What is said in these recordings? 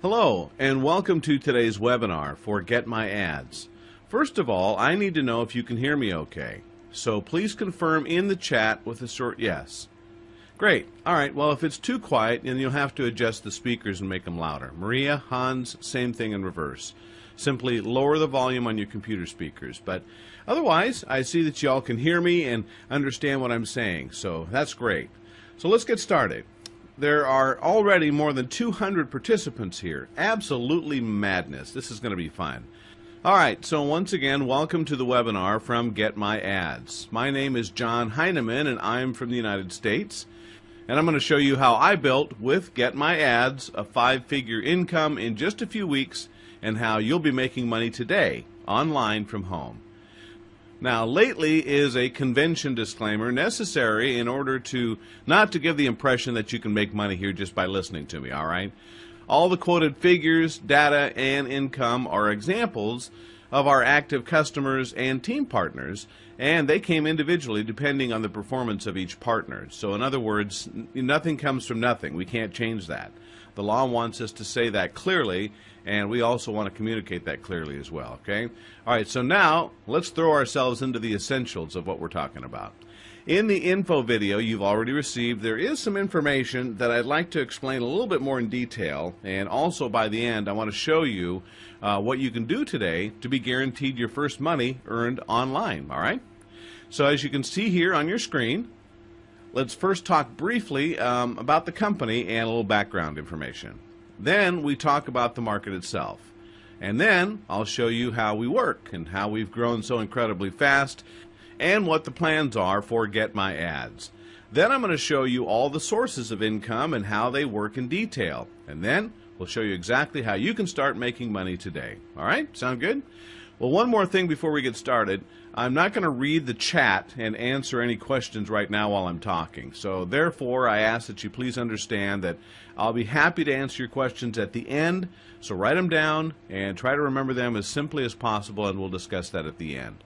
Hello, and welcome to today's webinar for GetMyAds. First of all, I need to know if you can hear me okay. So please confirm in the chat with a short yes. Great. All right, well, if it's too quiet, then you'll have to adjust the speakers and make them louder. Maria, Hans, same thing in reverse. Simply lower the volume on your computer speakers. But otherwise, I see that you all can hear me and understand what I'm saying, so that's great. So let's get started. There are already more than 200 participants here. Absolutely madness. This is going to be fun. All right, so once again, welcome to the webinar from GetMyAds. My name is John Heineman, and I'm from the United States. And I'm going to show you how I built, with GetMyAds, a 5-figure income in just a few weeks, and how you'll be making money today, online from home. Now, lately is a convention disclaimer necessary in order to not to give the impression that you can make money here just by listening to me, all right? All the quoted figures, data, and income are examples of our active customers and team partners, and they came individually depending on the performance of each partner. So in other words, nothing comes from nothing. We can't change that. The law wants us to say that clearly, and we also want to communicate that clearly as well, okay? All right, so now let's throw ourselves into the essentials of what we're talking about. In the info video you've already received, there is some information that I'd like to explain a little bit more in detail, and also by the end I want to show you what you can do today to be guaranteed your first money earned online, all right? So as you can see here on your screen, let's first talk briefly about the company and a little background information. Then we talk about the market itself. And then I'll show you how we work and how we've grown so incredibly fast and what the plans are for GetMyAds. Then I'm going to show you all the sources of income and how they work in detail. And then we'll show you exactly how you can start making money today. All right? Sound good? Well, one more thing before we get started. I'm not going to read the chat and answer any questions right now while I'm talking. So therefore, I ask that you please understand that I'll be happy to answer your questions at the end. So write them down and try to remember them as simply as possible, and we'll discuss that at the end.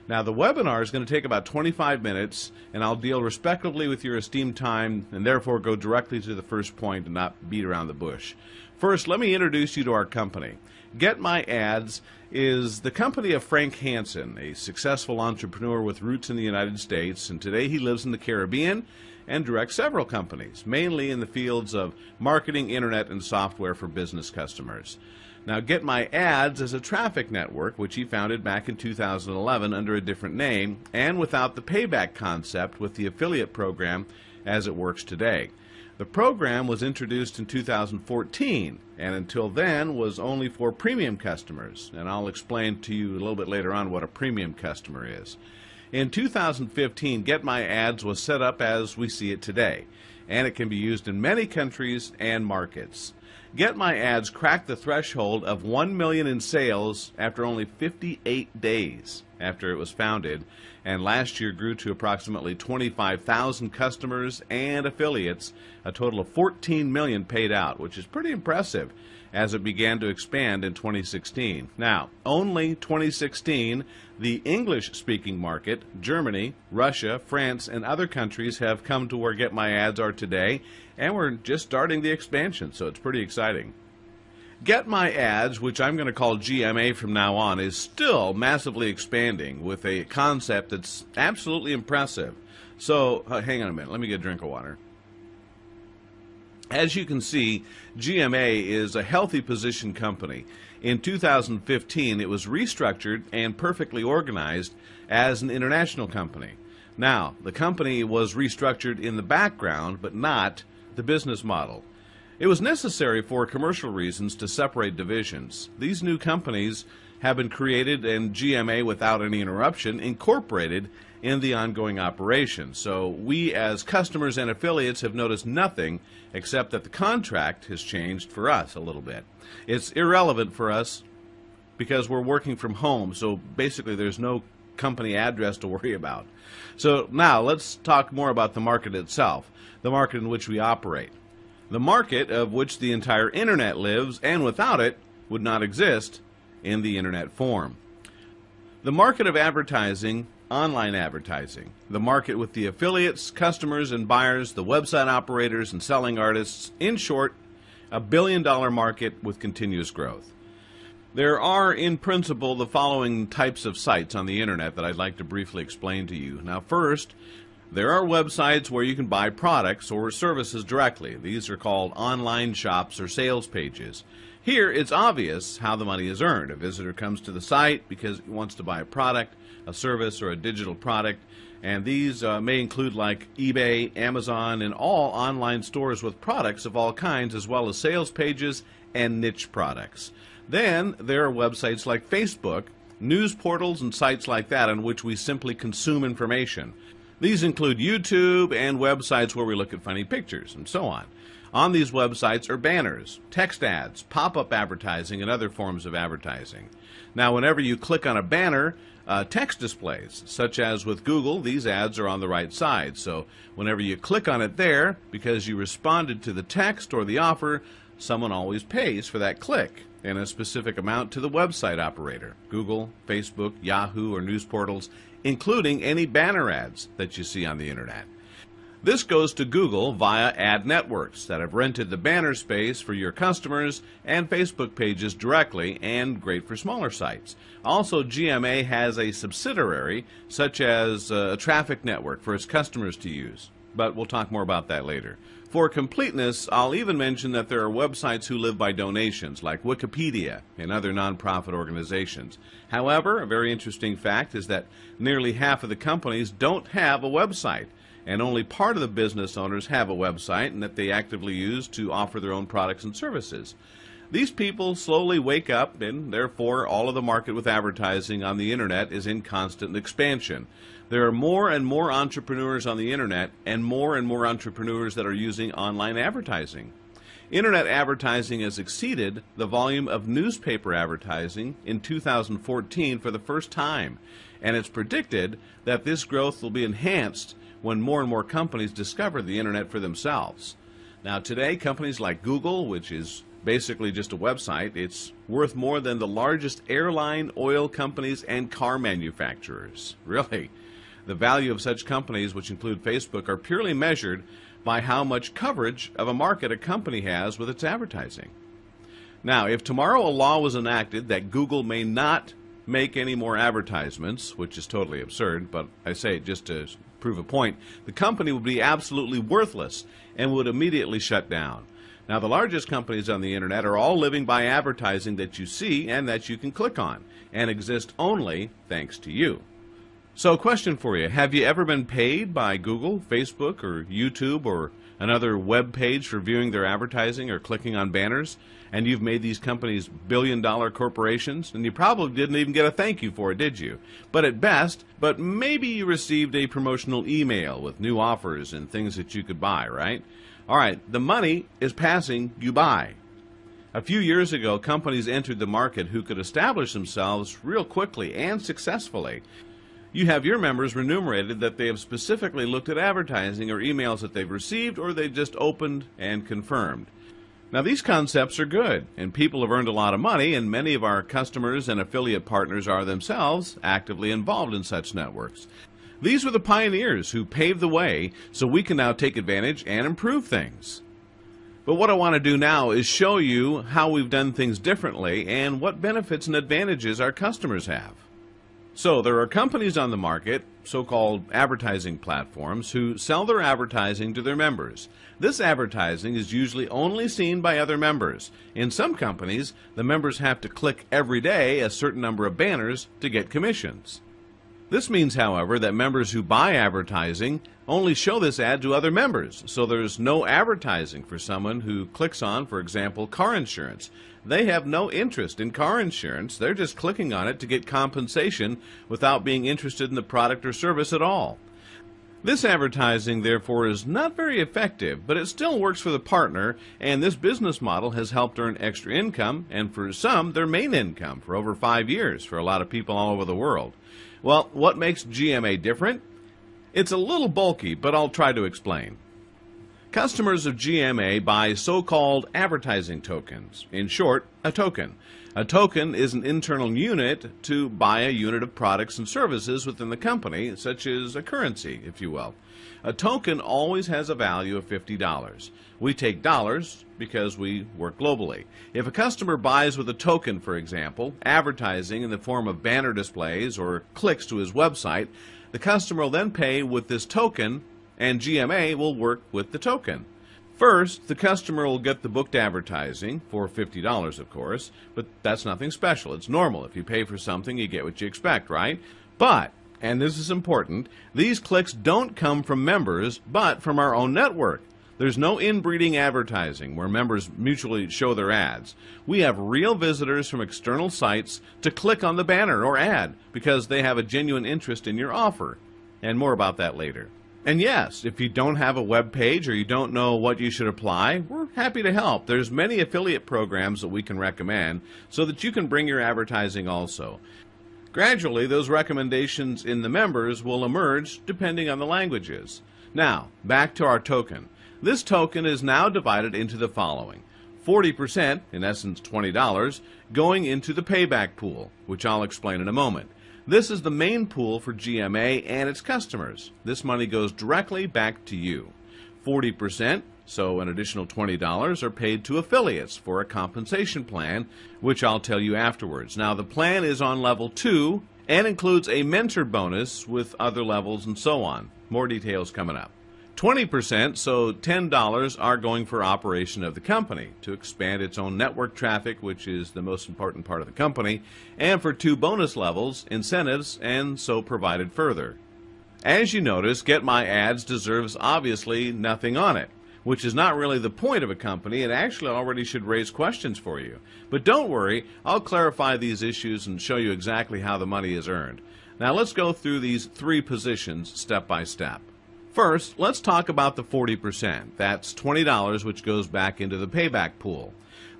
Now, the webinar is going to take about 25 minutes, and I'll deal respectively with your esteemed time and therefore go directly to the first point and not beat around the bush. First, let me introduce you to our company. GetMyAds is the company of Frank Hansen, a successful entrepreneur with roots in the United States, and today he lives in the Caribbean and directs several companies, mainly in the fields of marketing, internet, and software for business customers. Now, GetMyAds is a traffic network which he founded back in 2011 under a different name and without the payback concept with the affiliate program as it works today. The program was introduced in 2014 and until then was only for premium customers, and I'll explain to you a little bit later on what a premium customer is. In 2015, GetMyAds was set up as we see it today, and it can be used in many countries and markets. GetMyAds cracked the threshold of 1 million in sales after only 58 days after it was founded, and last year grew to approximately 25,000 customers and affiliates, a total of 14 million paid out, which is pretty impressive as it began to expand in 2016. Now, only 2016, the English-speaking market, Germany, Russia, France, and other countries have come to where GetMyAds are today, and we're just starting the expansion, so it's pretty exciting. GetMyAds, which I'm going to call GMA from now on, is still massively expanding with a concept that's absolutely impressive. So, hang on a minute, let me get a drink of water. As you can see, GMA is a healthy position company. In 2015, it was restructured and perfectly organized as an international company. Now, the company was restructured in the background, but not the business model. It was necessary for commercial reasons to separate divisions. These new companies have been created and GMA, without any interruption, incorporated in the ongoing operation. So we as customers and affiliates have noticed nothing except that the contract has changed for us a little bit. It's irrelevant for us because we're working from home, so basically there's no company address to worry about. So now let's talk more about the market itself, the market in which we operate. The market of which the entire internet lives, and without it would not exist in the internet form. The market of advertising, online advertising. The market with the affiliates, customers, and buyers, the website operators and selling artists. In short, a billion-dollar market with continuous growth. There are, in principle, the following types of sites on the internet that I'd like to briefly explain to you. Now, first, there are websites where you can buy products or services directly. These are called online shops or sales pages. Here, it's obvious how the money is earned. A visitor comes to the site because he wants to buy a product, a service, or a digital product, and these may include like eBay, Amazon, and all online stores with products of all kinds, as well as sales pages and niche products. Then there are websites like Facebook, news portals, and sites like that on which we simply consume information. These include YouTube and websites where we look at funny pictures and so on. On these websites are banners, text ads, pop-up advertising, and other forms of advertising. Now, whenever you click on a banner, text displays, such as with Google, these ads are on the right side. So whenever you click on it there, because you responded to the text or the offer, someone always pays for that click and a specific amount to the website operator, Google, Facebook, Yahoo, or news portals, including any banner ads that you see on the internet. This goes to Google via ad networks that have rented the banner space for your customers and Facebook pages directly, and great for smaller sites. Also, GMA has a subsidiary such as a traffic network for its customers to use, but we'll talk more about that later. For completeness, I'll even mention that there are websites who live by donations, like Wikipedia and other nonprofit organizations. However, a very interesting fact is that nearly half of the companies don't have a website, and only part of the business owners have a website and that they actively use to offer their own products and services. These people slowly wake up, and therefore all of the market with advertising on the internet is in constant expansion. There are more and more entrepreneurs on the internet and more entrepreneurs that are using online advertising. Internet advertising has exceeded the volume of newspaper advertising in 2014 for the first time, and it's predicted that this growth will be enhanced when more and more companies discover the internet for themselves. Now today, companies like Google, which is basically just a website, it's worth more than the largest airline, oil companies, and car manufacturers. Really. The value of such companies, which include Facebook, are purely measured by how much coverage of a market a company has with its advertising. Now, if tomorrow a law was enacted that Google may not make any more advertisements, which is totally absurd, but I say it just to prove a point, the company would be absolutely worthless and would immediately shut down. Now, the largest companies on the internet are all living by advertising that you see and that you can click on, and exist only thanks to you. So, question for you. Have you ever been paid by Google, Facebook, or YouTube, or another web page for viewing their advertising or clicking on banners? And you've made these companies billion-dollar corporations, and you probably didn't even get a thank you for it, did you? But at best, maybe you received a promotional email with new offers and things that you could buy, right? All right, the money is passing you by. A few years ago, companies entered the market who could establish themselves real quickly and successfully. You have your members remunerated that they have specifically looked at advertising or emails that they've received, or they just opened and confirmed. Now, these concepts are good, and people have earned a lot of money, and many of our customers and affiliate partners are themselves actively involved in such networks. These were the pioneers who paved the way so we can now take advantage and improve things. But what I want to do now is show you how we've done things differently and what benefits and advantages our customers have. So there are companies on the market, so-called advertising platforms, who sell their advertising to their members. This advertising is usually only seen by other members. In some companies, the members have to click every day a certain number of banners to get commissions. This means, however, that members who buy advertising only show this ad to other members, so there's no advertising for someone who clicks on, for example, car insurance. They have no interest in car insurance. They're just clicking on it to get compensation without being interested in the product or service at all. This advertising, therefore, is not very effective, but it still works for the partner, and this business model has helped earn extra income, and for some, their main income for over 5 years for a lot of people all over the world. Well, what makes GMA different? It's a little bulky, but I'll try to explain. Customers of GMA buy so-called advertising tokens. In short, a token. A token is an internal unit to buy a unit of products and services within the company, such as a currency, if you will. A token always has a value of $50. We take dollars because we work globally. If a customer buys with a token, for example, advertising in the form of banner displays or clicks to his website, the customer will then pay with this token, and GMA will work with the token. First, the customer will get the booked advertising for $50, of course, but that's nothing special. It's normal. If you pay for something, you get what you expect, right? But, and this is important, these clicks don't come from members, but from our own network. There's no inbreeding advertising where members mutually show their ads. We have real visitors from external sites to click on the banner or ad because they have a genuine interest in your offer. And more about that later. And yes, if you don't have a web page or you don't know what you should apply, we're happy to help. There's many affiliate programs that we can recommend so that you can bring your advertising also. Gradually, those recommendations in the members will emerge depending on the languages. Now, back to our token. This token is now divided into the following. 40%, in essence $20, going into the payback pool, which I'll explain in a moment. This is the main pool for GMA and its customers. This money goes directly back to you. 40%, so an additional $20, are paid to affiliates for a compensation plan, which I'll tell you afterwards. Now, the plan is on level 2 and includes a mentor bonus with other levels and so on. More details coming up. 20%, so $10, are going for operation of the company to expand its own network traffic, which is the most important part of the company, and for 2 bonus levels, incentives, and so provided further. As you notice, GetMyAds deserves obviously nothing on it, which is not really the point of a company. It actually already should raise questions for you. But don't worry, I'll clarify these issues and show you exactly how the money is earned. Now let's go through these 3 positions step by step. First, let's talk about the 40%. That's $20 which goes back into the payback pool.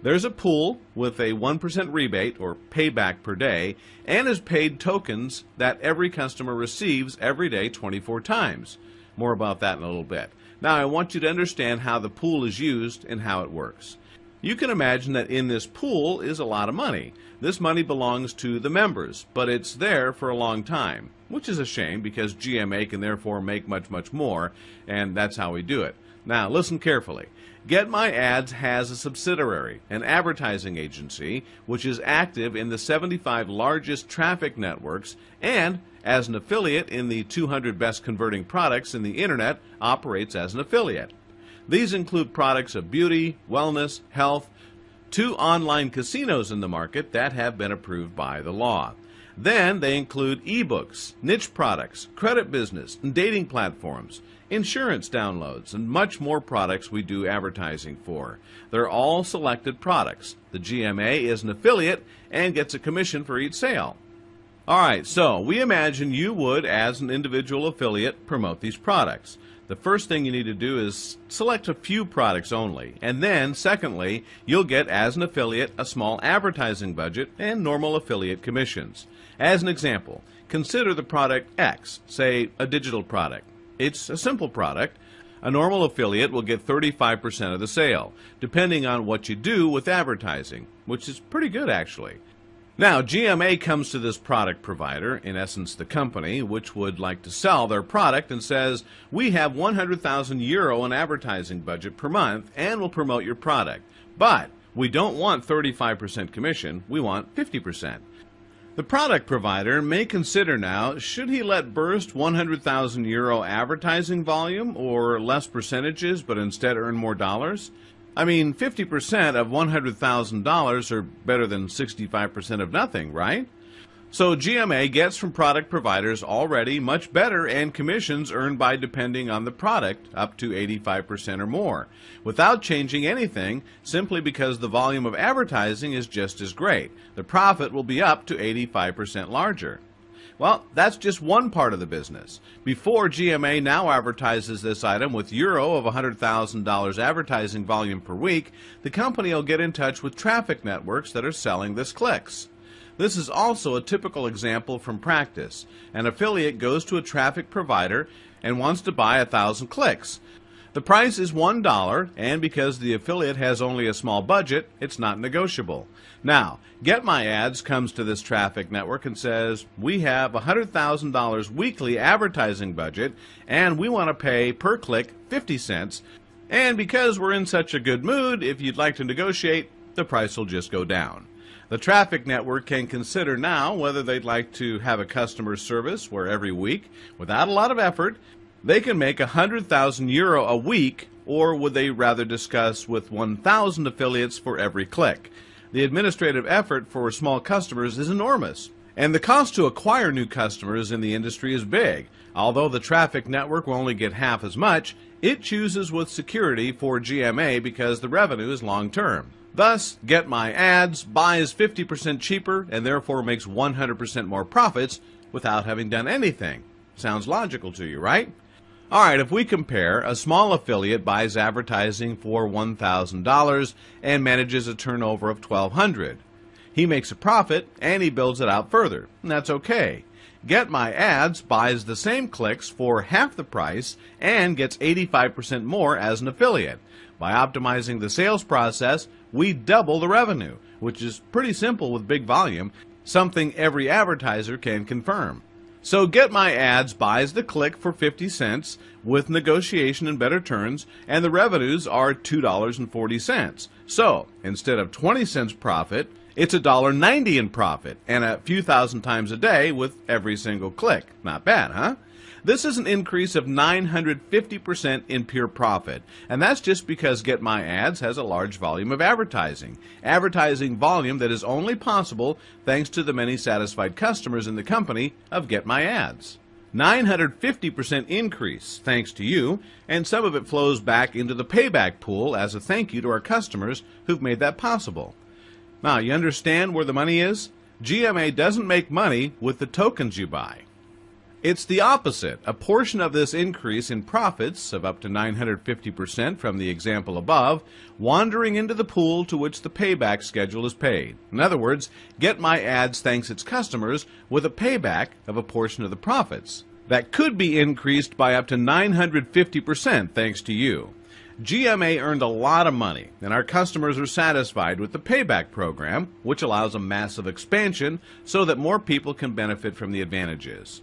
There's a pool with a 1% rebate or payback per day and is paid tokens that every customer receives every day 24 times. More about that in a little bit. Now I want you to understand how the pool is used and how it works. You can imagine that in this pool is a lot of money. This money belongs to the members, but it's there for a long time, which is a shame because GMA can therefore make much more, and that's how we do it. Now, listen carefully. GetMyAds has a subsidiary, an advertising agency, which is active in the 75 largest traffic networks and, as an affiliate in the 200 best converting products in the Internet, operates as an affiliate. These include products of beauty, wellness, health, 2 online casinos in the market that have been approved by the law. Then they include ebooks, niche products, credit business, and dating platforms, insurance downloads, and much more products we do advertising for. They're all selected products. The GMA is an affiliate and gets a commission for each sale. Alright, so we imagine you would, as an individual affiliate, promote these products. The first thing you need to do is select a few products only, and then, secondly, you'll get, as an affiliate, a small advertising budget and normal affiliate commissions. As an example, consider the product X, say a digital product. It's a simple product. A normal affiliate will get 35% of the sale, depending on what you do with advertising, which is pretty good actually. Now, GMA comes to this product provider, in essence the company, which would like to sell their product and says, we have €100,000 in advertising budget per month and will promote your product. But we don't want 35% commission, we want 50%. The product provider may consider now, should he let burst €100,000 advertising volume or less percentages but instead earn more dollars? I mean, 50% of $100,000 are better than 65% of nothing, right? So GMA gets from product providers already much better and commissions earned by depending on the product up to 85% or more, without changing anything simply because the volume of advertising is just as great. The profit will be up to 85% larger. Well, that's just one part of the business. Before GMA now advertises this item with euro of $100,000 advertising volume per week, the company will get in touch with traffic networks that are selling this clicks. This is also a typical example from practice. An affiliate goes to a traffic provider and wants to buy 1,000 clicks. The price is $1, and because the affiliate has only a small budget, it's not negotiable. Now, GetMyAds comes to this traffic network and says, we have $100,000 weekly advertising budget, and we want to pay per click 50 cents. And because we're in such a good mood, if you'd like to negotiate, the price will just go down. The traffic network can consider now whether they'd like to have a customer service where every week, without a lot of effort, they can make €100,000 a week, or would they rather discuss with 1,000 affiliates for every click? The administrative effort for small customers is enormous, and the cost to acquire new customers in the industry is big. Although the traffic network will only get half as much, it chooses with security for GMA because the revenue is long-term. Thus, GetMyAds buys 50% cheaper and therefore makes 100% more profits without having done anything. Sounds logical to you, right? All right, if we compare, a small affiliate buys advertising for $1,000 and manages a turnover of $1,200. He makes a profit and he builds it out further, and that's okay. GetMyAds buys the same clicks for half the price and gets 85% more as an affiliate. By optimizing the sales process, we double the revenue, which is pretty simple with big volume, something every advertiser can confirm. So GetMyAds buys the click for 50 cents with negotiation and better terms, and the revenues are $2.40. So instead of 20 cents profit, it's $1.90 in profit, and a few thousand times a day with every single click. Not bad, huh? This is an increase of 950% in pure profit, and that's just because GetMyAds has a large volume of advertising. Advertising volume that is only possible thanks to the many satisfied customers in the company of GetMyAds. 950% increase thanks to you, and some of it flows back into the payback pool as a thank you to our customers who've made that possible. Now, you understand where the money is? GMA doesn't make money with the tokens you buy. It's the opposite. A portion of this increase in profits of up to 950% from the example above, wandering into the pool to which the payback schedule is paid. In other words, GetMyAds thanks its customers with a payback of a portion of the profits. That could be increased by up to 950% thanks to you. GMA earned a lot of money, and our customers are satisfied with the payback program, which allows a massive expansion so that more people can benefit from the advantages.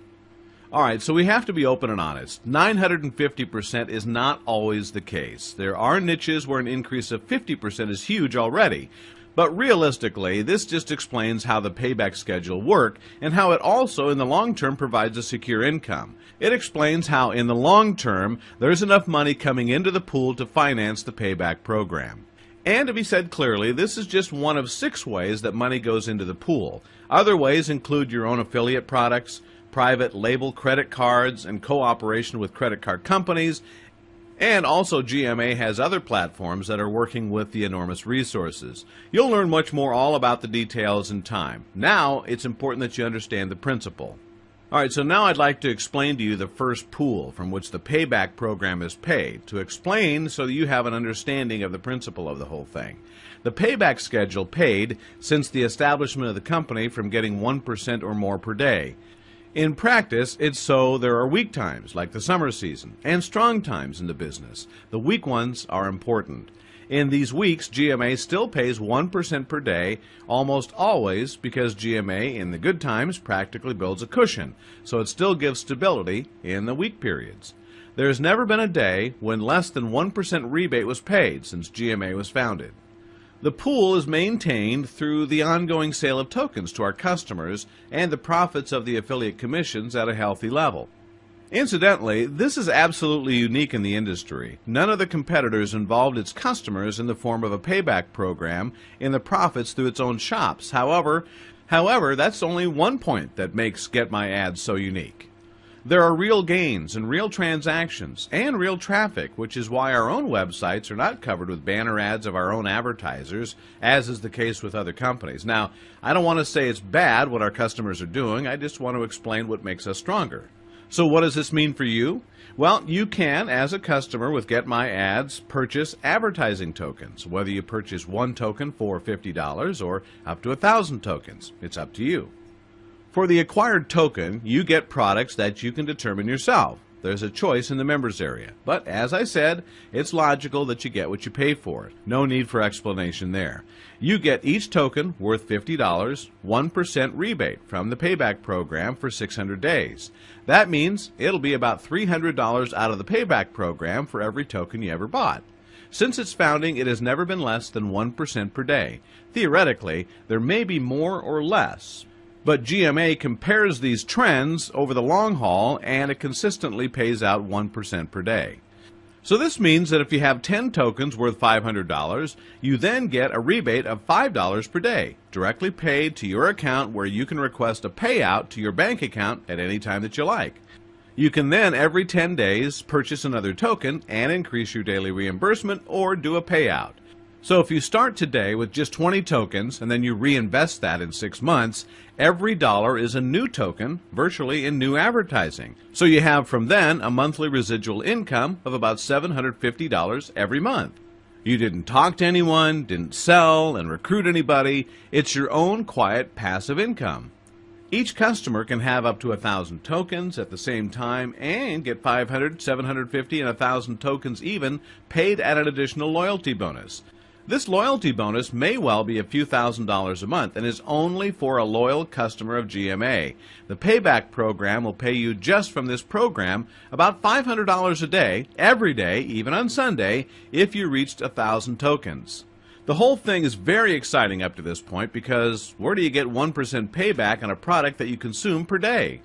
All right, so we have to be open and honest. 950% is not always the case. There are niches where an increase of 50% is huge already. But realistically, this just explains how the payback schedule works and how it also, in the long term, provides a secure income. It explains how, in the long term, there's enough money coming into the pool to finance the payback program. And to be said clearly, this is just one of 6 ways that money goes into the pool. Other ways include your own affiliate products, private label credit cards, and cooperation with credit card companies, and also GMA has other platforms that are working with the enormous resources. You'll learn much more all about the details in time. Now, it's important that you understand the principle. All right, so now I'd like to explain to you the first pool from which the payback program is paid, to explain so that you have an understanding of the principle of the whole thing. The payback schedule paid since the establishment of the company from getting 1% or more per day. In practice, it's so there are weak times, like the summer season, and strong times in the business. The weak ones are important. In these weeks, GMA still pays 1% per day, almost always because GMA, in the good times, practically builds a cushion, so it still gives stability in the weak periods. There's never been a day when less than 1% rebate was paid since GMA was founded. The pool is maintained through the ongoing sale of tokens to our customers and the profits of the affiliate commissions at a healthy level. Incidentally, this is absolutely unique in the industry. None of the competitors involved its customers in the form of a payback program in the profits through its own shops. However, that's only one point that makes GetMyAds so unique. There are real gains and real transactions and real traffic, which is why our own websites are not covered with banner ads of our own advertisers, as is the case with other companies. Now, I don't want to say it's bad what our customers are doing. I just want to explain what makes us stronger. So what does this mean for you? Well, you can, as a customer with GetMyAds, purchase advertising tokens, whether you purchase one token for $50 or up to 1,000 tokens. It's up to you. For the acquired token, you get products that you can determine yourself. there's a choice in the members area. But as I said, it's logical that you get what you pay for. No need for explanation there. You get each token worth $50, 1% rebate from the payback program for 600 days. That means it'll be about $300 out of the payback program for every token you ever bought. Since its founding, it has never been less than 1% per day. Theoretically, there may be more or less, but GMA compares these trends over the long haul, and it consistently pays out 1% per day. So this means that if you have 10 tokens worth $500, you then get a rebate of $5 per day, directly paid to your account, where you can request a payout to your bank account at any time that you like. You can then, every 10 days, purchase another token and increase your daily reimbursement or do a payout. So if you start today with just 20 tokens and then you reinvest that in 6 months, every dollar is a new token, virtually in new advertising. So you have from then a monthly residual income of about $750 every month. You didn't talk to anyone, didn't sell and recruit anybody. It's your own quiet passive income. Each customer can have up to 1,000 tokens at the same time and get 500, 750, and 1,000 tokens even paid at an additional loyalty bonus. This loyalty bonus may well be a few $1,000s a month and is only for a loyal customer of GMA. The payback program will pay you just from this program about $500 a day, every day, even on Sunday, if you reached 1,000 tokens. The whole thing is very exciting up to this point, because where do you get 1% payback on a product that you consume per day?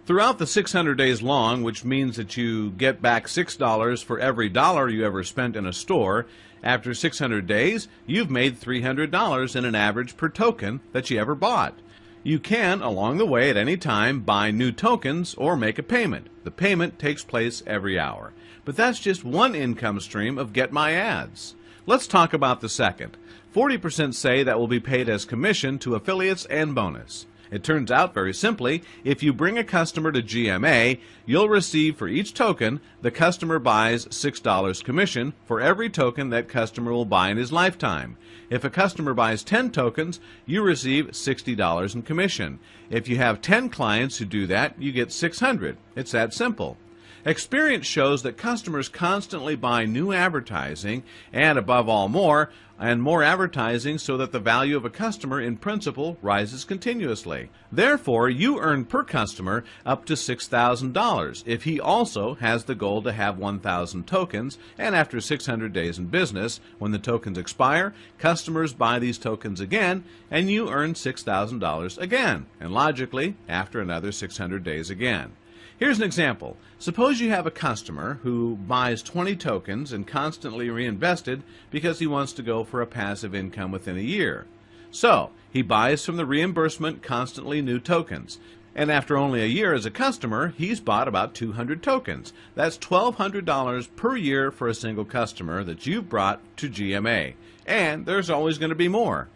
Throughout the 600 days long, which means that you get back $6 for every dollar you ever spent in a store, after 600 days, you've made $300 in an average per token that you ever bought. You can, along the way at any time, buy new tokens or make a payment. The payment takes place every hour. But that's just one income stream of GetMyAds. Let's talk about the second. 40% say that will be paid as commission to affiliates and bonus. It turns out, very simply, if you bring a customer to GMA, you'll receive for each token the customer buys $6 commission for every token that customer will buy in his lifetime. If a customer buys 10 tokens, you receive $60 in commission. If you have 10 clients who do that, you get $600. It's that simple. Experience shows that customers constantly buy new advertising and, above all, more advertising, so that the value of a customer in principle rises continuously. Therefore, you earn per customer up to $6,000 if he also has the goal to have 1,000 tokens, and after 600 days in business, when the tokens expire, customers buy these tokens again and you earn $6,000 again, and logically after another 600 days again. Here's an example. Suppose you have a customer who buys 20 tokens and constantly reinvested because he wants to go for a passive income within a year. So, he buys from the reimbursement constantly new tokens. And after only a year as a customer, he's bought about 200 tokens. That's $1,200 per year for a single customer that you've brought to GMA. And there's always going to be more.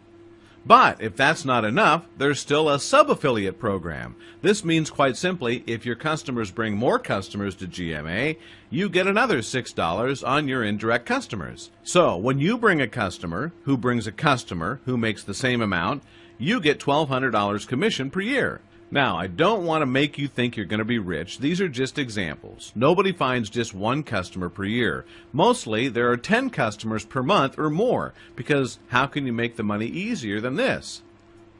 But if that's not enough, there's still a sub-affiliate program. This means, quite simply, if your customers bring more customers to GMA, you get another $6 on your indirect customers. So when you bring a customer who brings a customer who makes the same amount, you get $1,200 commission per year. Now, I don't want to make you think you're going to be rich. These are just examples. Nobody finds just one customer per year. Mostly, there are 10 customers per month or more, because how can you make the money easier than this?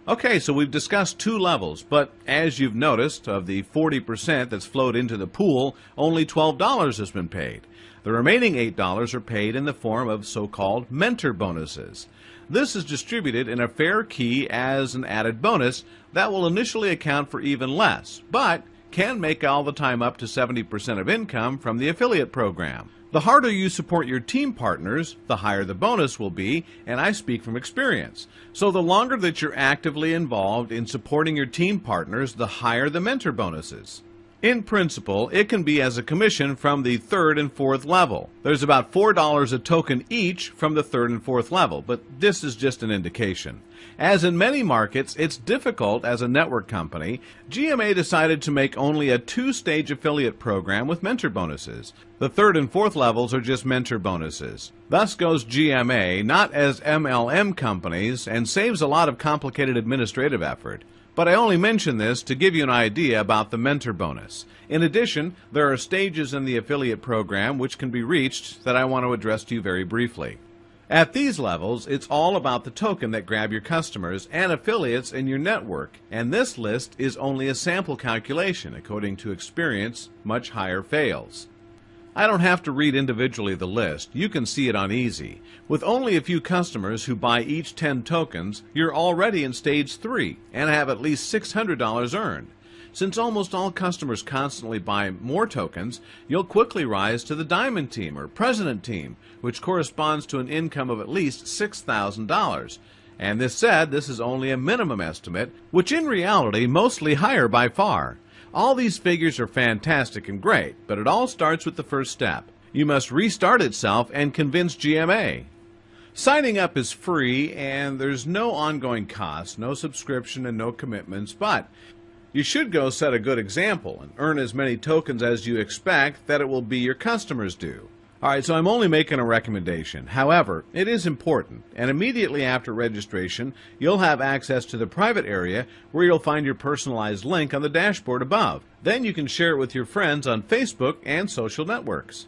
Okay, so we've discussed two levels, but as you've noticed, of the 40% that's flowed into the pool, only $12 has been paid. The remaining $8 are paid in the form of so-called mentor bonuses. This is distributed in a fair key as an added bonus that will initially account for even less, but can make all the time up to 70% of income from the affiliate program. The harder you support your team partners, the higher the bonus will be, and I speak from experience. So the longer that you're actively involved in supporting your team partners, the higher the mentor bonuses. In principle, it can be as a commission from the third and fourth level. There's about $4 a token each from the third and fourth level, but this is just an indication. As in many markets, it's difficult as a network company. GMA decided to make only a two-stage affiliate program with mentor bonuses. The third and fourth levels are just mentor bonuses. Thus goes GMA, not as MLM companies, and saves a lot of complicated administrative effort. But I only mention this to give you an idea about the mentor bonus. In addition, there are stages in the affiliate program which can be reached that I want to address to you very briefly. At these levels, it's all about the token that grab your customers and affiliates in your network, and this list is only a sample calculation. According to experience, much higher fails. I don't have to read individually the list. You can see it on easy. With only a few customers who buy each 10 tokens, you're already in stage 3 and have at least $600 earned. Since almost all customers constantly buy more tokens, you'll quickly rise to the Diamond Team or President Team, which corresponds to an income of at least $6,000. And this said, this is only a minimum estimate, which in reality mostly higher by far. All these figures are fantastic and great, but it all starts with the first step. You must restart itself and convince GMA. Signing up is free and there's no ongoing cost, no subscription and no commitments, but you should go set a good example and earn as many tokens as you expect that it will be your customers do. Alright, so I'm only making a recommendation. However, it is important, and immediately after registration, you'll have access to the private area where you'll find your personalized link on the dashboard above. Then you can share it with your friends on Facebook and social networks.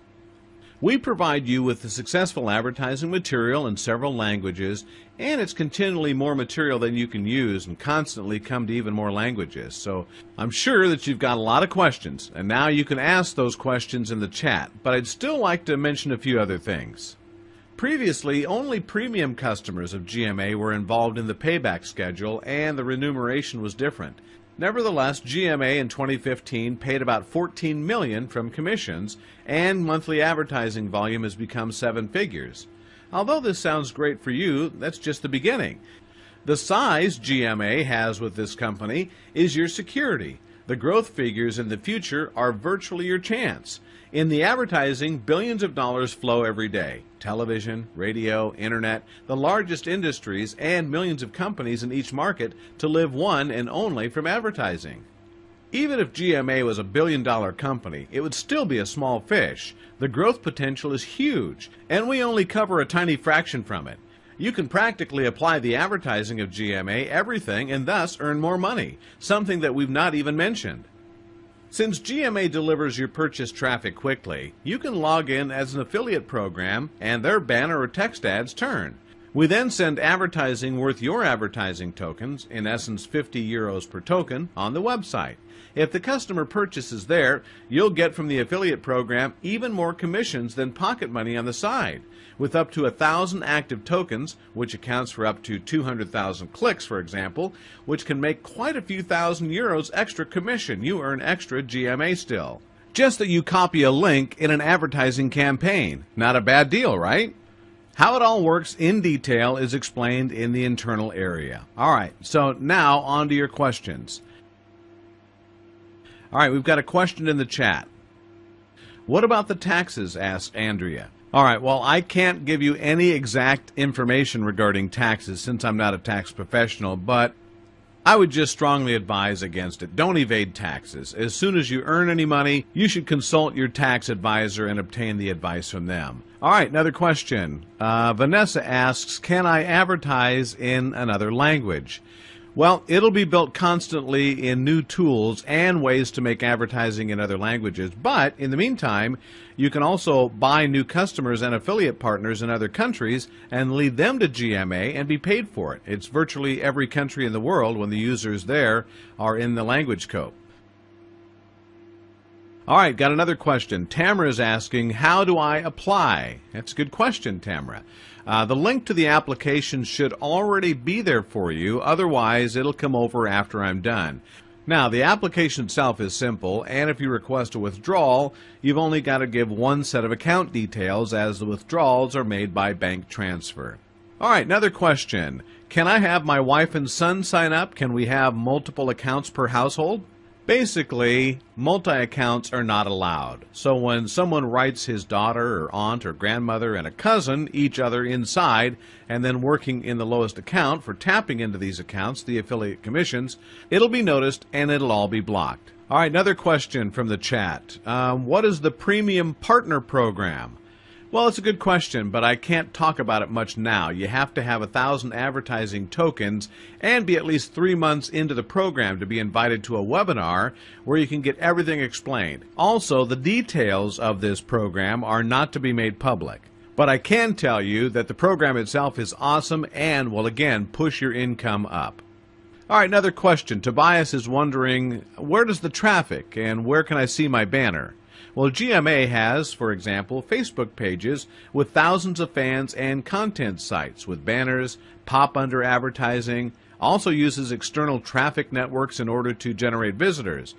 We provide you with the successful advertising material in several languages, and it's continually more material than you can use and constantly come to even more languages. So I'm sure that you've got a lot of questions, and now you can ask those questions in the chat, but I'd still like to mention a few other things. Previously, only premium customers of GMA were involved in the payback schedule, and the remuneration was different. Nevertheless, GMA in 2015 paid about $14 million from commissions, and monthly advertising volume has become 7 figures. Although this sounds great for you, that's just the beginning. The size GMA has with this company is your security. The growth figures in the future are virtually your chance. In the advertising, billions of dollars flow every day. Television, radio, internet, the largest industries, and millions of companies in each market to live one and only from advertising. Even if GMA was a billion-dollar company, it would still be a small fish. The growth potential is huge, and we only cover a tiny fraction from it. You can practically apply the advertising of GMA everything and thus earn more money, something that we've not even mentioned. Since GMA delivers your purchase traffic quickly, you can log in as an affiliate program and their banner or text ads turn. We then send advertising worth your advertising tokens, in essence 50 euros per token, on the website. If the customer purchases there, you'll get from the affiliate program even more commissions than pocket money on the side. With up to 1,000 active tokens, which accounts for up to 200,000 clicks, for example, which can make quite a few thousand euros extra commission, you earn extra GMA still. Just that you copy a link in an advertising campaign. Not a bad deal, right? How it all works in detail is explained in the internal area. Alright, so now on to your questions. Alright, we've got a question in the chat. What about the taxes? Asked Andrea. Alright, well, I can't give you any exact information regarding taxes since I'm not a tax professional, but I would just strongly advise against it. Don't evade taxes. As soon as you earn any money, you should consult your tax advisor and obtain the advice from them. Alright, another question. Vanessa asks, can I advertise in another language? Well, it'll be built constantly in new tools and ways to make advertising in other languages. But in the meantime, you can also buy new customers and affiliate partners in other countries and lead them to GMA and be paid for it. It's virtually every country in the world when the users there are in the language scope. All right, got another question. Tamara is asking, how do I apply? That's a good question, Tamara. The link to the application should already be there for you, otherwise it'll come over after I'm done. Now, the application itself is simple, and if you request a withdrawal, you've only got to give one set of account details, as the withdrawals are made by bank transfer. All right, another question. Can I have my wife and son sign up? Can we have multiple accounts per household? Basically, multi-accounts are not allowed. So when someone writes his daughter or aunt or grandmother and a cousin, each other inside, and then working in the lowest account for tapping into these accounts, the affiliate commissions, it'll be noticed and it'll all be blocked. All right, another question from the chat. What is the Premium Partner Program? Well, it's a good question, but I can't talk about it much now. You have to have 1,000 advertising tokens and be at least 3 months into the program to be invited to a webinar where you can get everything explained. Also, the details of this program are not to be made public. But I can tell you that the program itself is awesome and will again push your income up. All right, another question. Tobias is wondering, where does the traffic and where can I see my banner? Well, GMA has, for example, Facebook pages with thousands of fans and content sites with banners, pop-under advertising, also uses external traffic networks in order to generate visitors.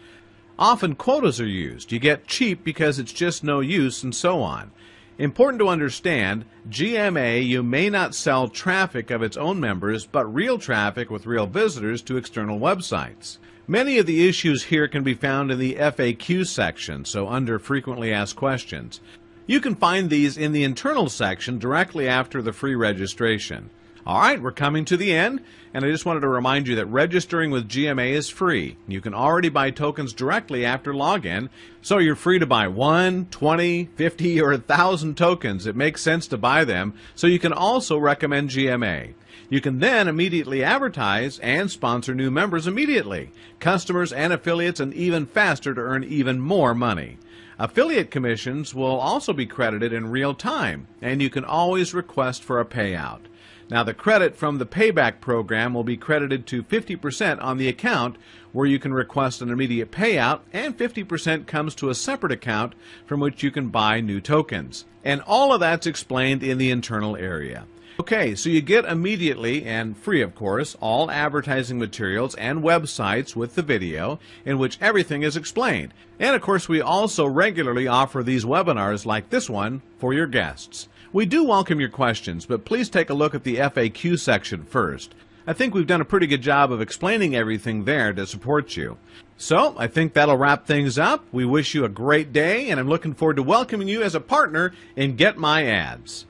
Often quotas are used. You get cheap because it's just no use and so on. Important to understand, GMA, you may not sell traffic of its own members, but real traffic with real visitors to external websites. Many of the issues here can be found in the FAQ section, so under Frequently Asked Questions. You can find these in the internal section directly after the free registration. All right, we're coming to the end, and I just wanted to remind you that registering with GMA is free. You can already buy tokens directly after login, so you're free to buy 1, 20, 50, or 1,000 tokens. It makes sense to buy them, so you can also recommend GMA. You can then immediately advertise and sponsor new members immediately, customers and affiliates, and even faster to earn even more money. Affiliate commissions will also be credited in real time, and you can always request for a payout. Now, the credit from the payback program will be credited to 50% on the account where you can request an immediate payout, and 50% comes to a separate account from which you can buy new tokens. And all of that's explained in the internal area. Okay, so you get immediately, and free of course, all advertising materials and websites with the video in which everything is explained. And of course, we also regularly offer these webinars like this one for your guests. We do welcome your questions, but please take a look at the FAQ section first. I think we've done a pretty good job of explaining everything there to support you. So, I think that'll wrap things up. We wish you a great day, and I'm looking forward to welcoming you as a partner in Get My Ads.